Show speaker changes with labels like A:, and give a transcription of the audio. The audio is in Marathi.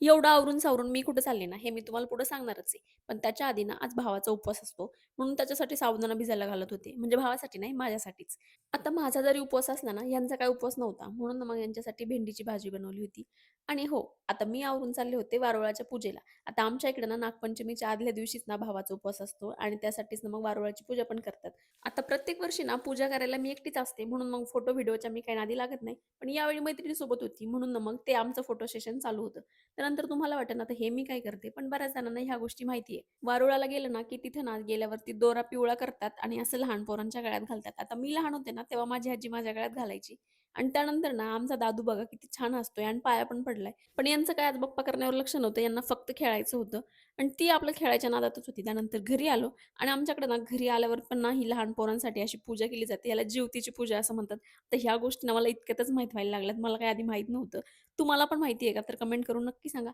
A: एवढं आवरून-सावरून मी कुठे चालले ना, हे मी तुम्हाला पुढे सांगणारच आहे. पण त्याच्या आधी ना, आज भावाचा उपवास असतो, म्हणून त्याच्यासाठी साबुदाणा भिजायला घालत होते. म्हणजे भावासाठी नाही, माझ्यासाठीच. आता माझा जरी उपवास असला ना, यांचा काही उपवास नव्हता. म्हणून ना मग यांच्यासाठी भेंडीची भाजी बनवली होती. आणि हो, आता मी आवरून चालले होते वारुळाच्या पूजेला. आता आमच्या इकडे ना, नागपंचमीच्या आदल्या दिवशीच ना, भावाचा उपवास असतो आणि त्यासाठीच ना, मग वारुळाची पूजा पण करतात. आता प्रत्येक वर्षी ना, पूजा करायला मी एकटीच असते, म्हणून मग फोटो व्हिडिओच्या मी काही नादी लागत नाही. पण यावेळी मैत्रिणीसोबत होती, म्हणून ना, मग ते आमचं फोटो सेशन चालू होतं. त्यानंतर तुम्हाला वाटेल ना, आता हे मी काय करते? पण बऱ्याच जणांना ह्या गोष्टी माहिती आहे. वारुळाला गेलं ना, की तिथे ना गेल्यावरती दोरा पिवळा करतात आणि असं लहान पोरांच्या गळ्यात घालतात. आता मी लहान होते ना, तेव्हा माझी आजी माझ्या गळ्यात घालायची आणि त्यानंतर ना आमचा दादू बघा किती छान हसतोय आणि पाया पण पडलाय. पण यांचं काय आज बाप्पा करण्यावर लक्ष नव्हतं. यांना फक्त खेळायचं होतं आणि ती आपलं खेळायच्या नादातच होती. त्यानंतर घरी आलो आणि आमच्याकडे ना घरी आल्यावर पण ना ही लहान पोरांसाठी अशी पूजा केली जाते. याला जिवतीची पूजा असं म्हणतात. तर ह्या गोष्टी ना मला इतक्यातच माहीत व्हायला लागल्यात. मला काही आधी माहीत नव्हतं. तुम्हाला पण माहिती आहे का? तर कमेंट करून नक्की सांगा.